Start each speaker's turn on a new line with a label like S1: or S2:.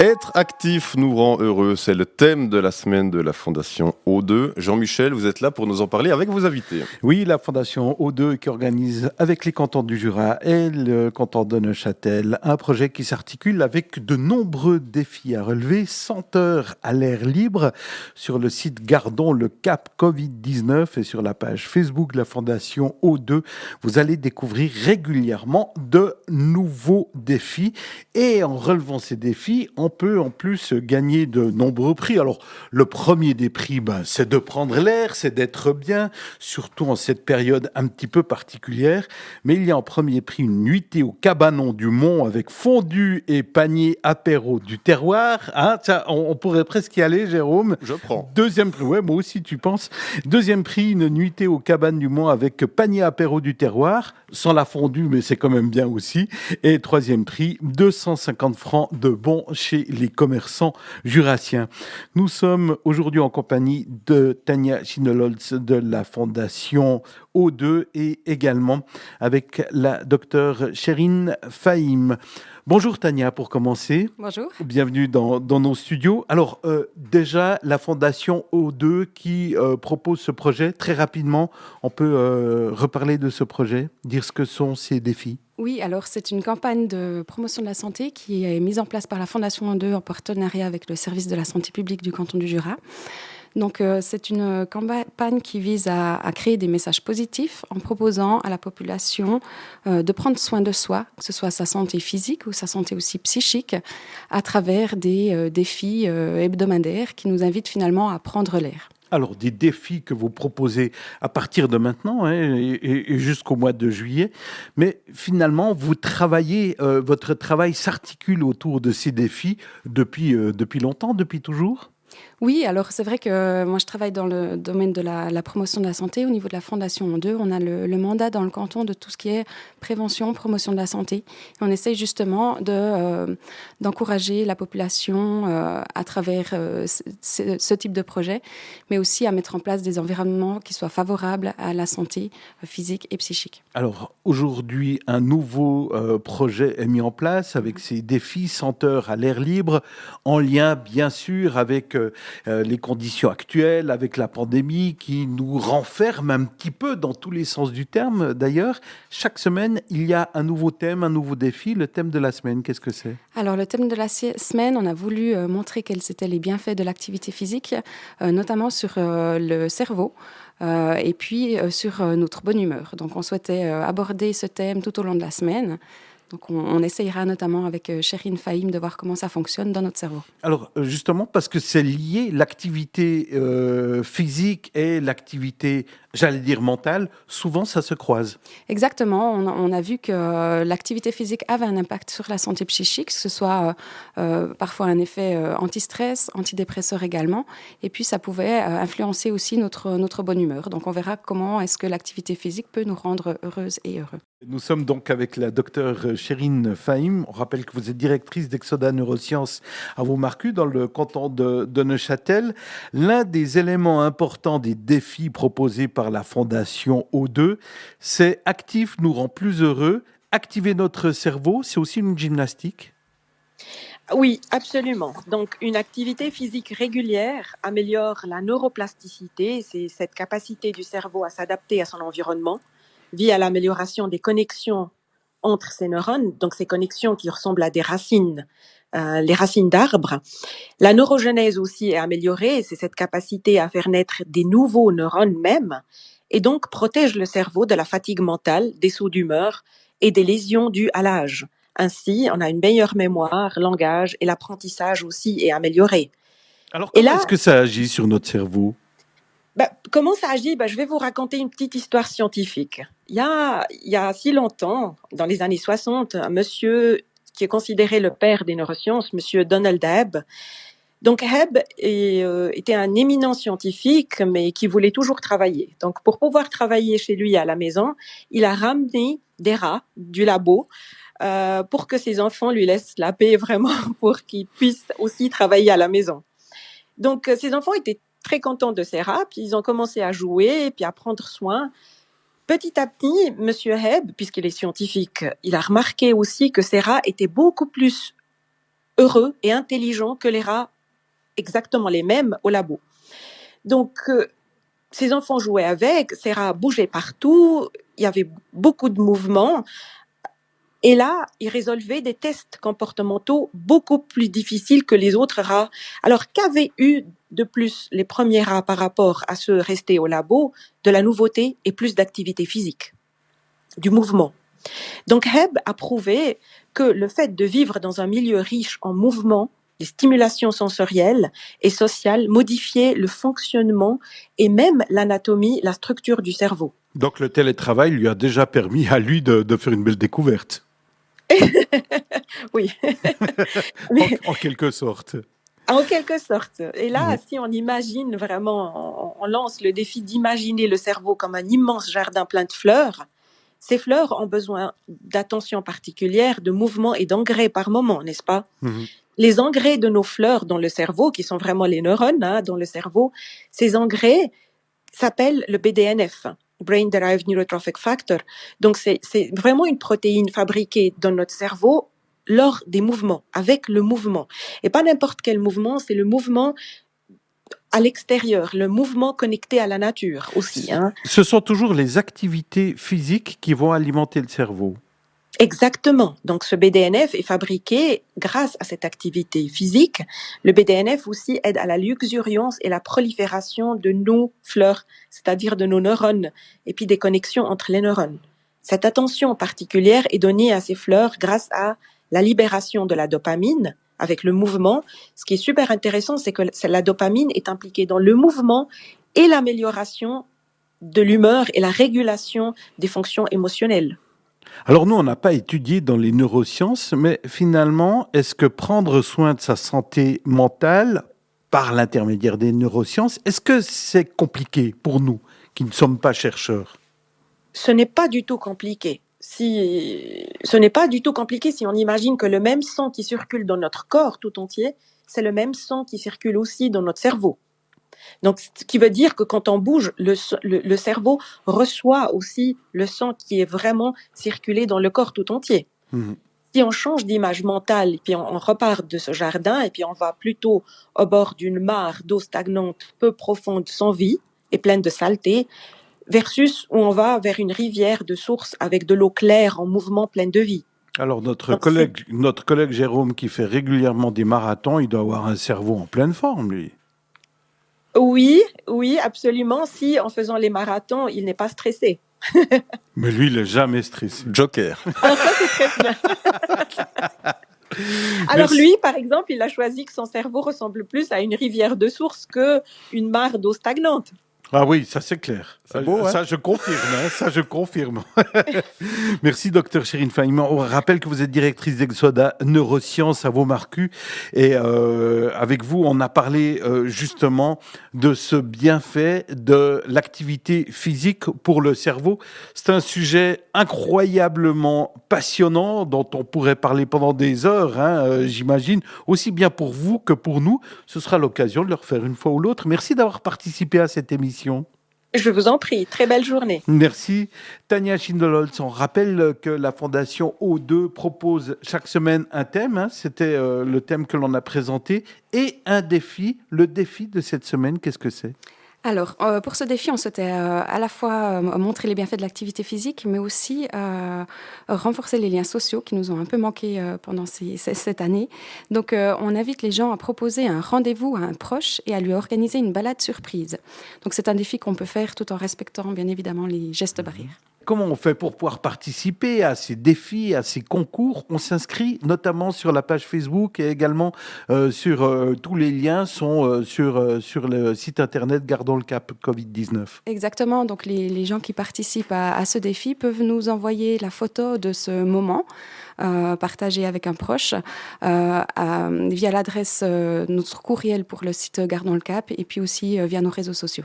S1: Être actif nous rend heureux, c'est le thème de la semaine de la Fondation O2. Jean-Michel, vous êtes là pour nous en parler avec vos invités.
S2: Oui, la Fondation O2 qui organise avec les cantons du Jura et le canton de Neuchâtel un projet qui s'articule avec de nombreux défis à relever. 100 heures à l'air libre sur le site Gardons le Cap Covid-19 et sur la page Facebook de la Fondation O2. Vous allez découvrir régulièrement de nouveaux défis et en relevant ces défis, on peut en plus gagner de nombreux prix. Alors, le premier des prix, c'est de prendre l'air, c'est d'être bien, surtout en cette période un petit peu particulière. Mais il y a en premier prix une nuitée au Cabanon du Mont avec fondue et panier apéro du terroir. Hein, ça, on pourrait presque y aller, Jérôme.
S1: Je prends.
S2: Deuxième prix, ouais, moi aussi tu penses. Deuxième prix, une nuitée au Cabane du Mont avec panier apéro du terroir, sans la fondue, mais c'est quand même bien aussi. Et troisième prix, 250 francs de bons chez les commerçants jurassiens. Nous sommes aujourd'hui en compagnie de Tania Chinololz de la Fondation O2 et également avec la docteure Chérine Fahim. Bonjour Tania, pour commencer.
S3: Bonjour.
S2: Bienvenue dans nos studios. Alors déjà, la Fondation O2 qui propose ce projet, très rapidement, on peut reparler de ce projet, dire ce que sont ces défis.
S3: Oui, alors c'est une campagne de promotion de la santé qui est mise en place par la Fondation O2 en partenariat avec le service de la santé publique du canton du Jura. Donc c'est une campagne qui vise à créer des messages positifs en proposant à la population de prendre soin de soi, que ce soit sa santé physique ou sa santé aussi psychique, à travers des défis hebdomadaires qui nous invitent finalement à prendre l'air.
S2: Alors, des défis que vous proposez à partir de maintenant et jusqu'au mois de juillet. Mais finalement, vous travaillez, votre travail s'articule autour de ces défis depuis longtemps, depuis toujours ?
S3: Oui, alors c'est vrai que moi je travaille dans le domaine de la promotion de la santé. Au niveau de la Fondation O2, on a le mandat dans le canton de tout ce qui est prévention, promotion de la santé. Et on essaye justement d'encourager la population à travers ce type de projet, mais aussi à mettre en place des environnements qui soient favorables à la santé physique et psychique.
S2: Alors aujourd'hui, un nouveau projet est mis en place avec ces défis 100 heures à l'air libre, en lien bien sûr avec les conditions actuelles, avec la pandémie qui nous renferme un petit peu dans tous les sens du terme. D'ailleurs, chaque semaine, il y a un nouveau thème, un nouveau défi. Le thème de la semaine, qu'est-ce que c'est ?
S3: Alors, le thème de la semaine, on a voulu montrer quels étaient les bienfaits de l'activité physique, notamment sur le cerveau. Et puis sur notre bonne humeur. Donc on souhaitait aborder ce thème tout au long de la semaine. Donc on essayera notamment avec Chérine Fahim de voir comment ça fonctionne dans notre cerveau.
S2: Alors justement parce que c'est lié, l'activité physique et l'activité, j'allais dire mentale, souvent ça se croise.
S3: Exactement, on a vu que l'activité physique avait un impact sur la santé psychique, que ce soit parfois un effet anti-stress, antidépresseur également, et puis ça pouvait influencer aussi notre bonne humeur. Donc on verra comment est-ce que l'activité physique peut nous rendre heureuses et heureux.
S2: Nous sommes donc avec la docteure Chérine Fahim. On rappelle que vous êtes directrice d'Exoda Neurosciences à Vaumarcus dans le canton de Neuchâtel. L'un des éléments importants des défis proposés par la Fondation O2, c'est actif nous rend plus heureux. Activer notre cerveau, c'est aussi une gymnastique.
S4: Oui, absolument. Donc, une activité physique régulière améliore la neuroplasticité, c'est cette capacité du cerveau à s'adapter à son environnement via l'amélioration des connexions entre ces neurones, donc ces connexions qui ressemblent à des racines, les racines d'arbres. La neurogenèse aussi est améliorée, c'est cette capacité à faire naître des nouveaux neurones même, et donc protège le cerveau de la fatigue mentale, des sauts d'humeur et des lésions dues à l'âge. Ainsi, on a une meilleure mémoire, langage et l'apprentissage aussi est amélioré.
S2: Alors comment est-ce que ça agit sur notre cerveau ?
S4: Comment ça agit ? Je vais vous raconter une petite histoire scientifique. Il y a si longtemps, dans les années 60, un monsieur qui est considéré le père des neurosciences, monsieur Donald Hebb. Donc Hebb était un éminent scientifique, mais qui voulait toujours travailler. Donc pour pouvoir travailler chez lui à la maison, il a ramené des rats du labo pour que ses enfants lui laissent la paix vraiment, pour qu'ils puissent aussi travailler à la maison. Donc ses enfants étaient très contents de ces rats, puis ils ont commencé à jouer, puis à prendre soin. Petit à petit, monsieur Hebb, puisqu'il est scientifique, il a remarqué aussi que ces rats étaient beaucoup plus heureux et intelligents que les rats exactement les mêmes au labo. Donc, ces enfants jouaient avec, ces rats bougeaient partout, il y avait beaucoup de mouvements. Et là, ils résolvaient des tests comportementaux beaucoup plus difficiles que les autres rats. Alors, qu'avaient eu de plus les premiers rats par rapport à ceux restés au labo? De la nouveauté et plus d'activité physique, du mouvement. Donc, Hebb a prouvé que le fait de vivre dans un milieu riche en mouvement, les stimulations sensorielles et sociales modifiaient le fonctionnement et même l'anatomie, la structure du cerveau.
S2: Donc le télétravail lui a déjà permis à lui de faire une belle découverte.
S4: Oui.
S2: En quelque sorte.
S4: En quelque sorte. Et là, si on imagine vraiment, on lance le défi d'imaginer le cerveau comme un immense jardin plein de fleurs, ces fleurs ont besoin d'attention particulière, de mouvement et d'engrais par moment, n'est-ce pas? Les engrais de nos fleurs dans le cerveau, qui sont vraiment les neurones dans le cerveau, ces engrais s'appellent le BDNF, Brain Derived Neurotrophic Factor. Donc, c'est vraiment une protéine fabriquée dans notre cerveau lors des mouvements, avec le mouvement. Et pas n'importe quel mouvement, c'est le mouvement à l'extérieur, le mouvement connecté à la nature aussi.
S2: Ce sont toujours les activités physiques qui vont alimenter le cerveau.
S4: Exactement. Donc, ce BDNF est fabriqué grâce à cette activité physique. Le BDNF aussi aide à la luxuriance et la prolifération de nos fleurs, c'est-à-dire de nos neurones, et puis des connexions entre les neurones. Cette attention particulière est donnée à ces fleurs grâce à la libération de la dopamine avec le mouvement. Ce qui est super intéressant, c'est que la dopamine est impliquée dans le mouvement et l'amélioration de l'humeur et la régulation des fonctions émotionnelles.
S2: Alors nous, on n'a pas étudié dans les neurosciences, mais finalement, est-ce que prendre soin de sa santé mentale par l'intermédiaire des neurosciences, est-ce que c'est compliqué pour nous qui ne sommes pas chercheurs?
S4: Ce n'est pas du tout compliqué. Ce n'est pas du tout compliqué si on imagine que le même sang qui circule dans notre corps tout entier, c'est le même sang qui circule aussi dans notre cerveau. Donc, ce qui veut dire que quand on bouge, le cerveau reçoit aussi le sang qui est vraiment circulé dans le corps tout entier. Si on change d'image mentale, et puis on repart de ce jardin, et puis on va plutôt au bord d'une mare d'eau stagnante, peu profonde, sans vie, et pleine de saleté, versus où on va vers une rivière de source avec de l'eau claire en mouvement, pleine de vie.
S2: Alors notre collègue Jérôme qui fait régulièrement des marathons, il doit avoir un cerveau en pleine forme, lui.
S4: Oui, absolument. Si en faisant les marathons, il n'est pas stressé.
S2: Mais lui, il n'est jamais stressé.
S1: Joker.
S4: Ça, c'est très bien. Alors lui, par exemple, il a choisi que son cerveau ressemble plus à une rivière de source qu'une mare d'eau stagnante.
S2: Ah oui, ça c'est clair.
S1: C'est beau,
S2: ça je confirme. Ça je confirme. Merci docteur Chérine Feynman. On rappelle que vous êtes directrice d'Exoda Neurosciences à Vaumarcus et avec vous on a parlé justement de ce bienfait de l'activité physique pour le cerveau. C'est un sujet incroyablement passionnant dont on pourrait parler pendant des heures, j'imagine, aussi bien pour vous que pour nous. Ce sera l'occasion de le refaire une fois ou l'autre. Merci d'avoir participé à cette émission.
S4: Je vous en prie, très belle journée.
S2: Merci. Tania Schindler-Holtz, on rappelle que la Fondation O2 propose chaque semaine un thème, c'était le thème que l'on a présenté, et un défi. Le défi de cette semaine, qu'est-ce que c'est ?
S3: Alors, pour ce défi, on souhaitait à la fois montrer les bienfaits de l'activité physique, mais aussi renforcer les liens sociaux qui nous ont un peu manqué pendant cette année. Donc, on invite les gens à proposer un rendez-vous à un proche et à lui organiser une balade surprise. Donc, c'est un défi qu'on peut faire tout en respectant, bien évidemment, les gestes barrières.
S2: Comment on fait pour pouvoir participer à ces défis, à ces concours ? On s'inscrit notamment sur la page Facebook et également tous les liens sont sur le site internet Gardons le Cap Covid-19.
S3: Exactement. Donc les gens qui participent à ce défi peuvent nous envoyer la photo de ce moment partagé avec un proche via l'adresse notre courriel pour le site Gardons le Cap et puis aussi via nos réseaux sociaux.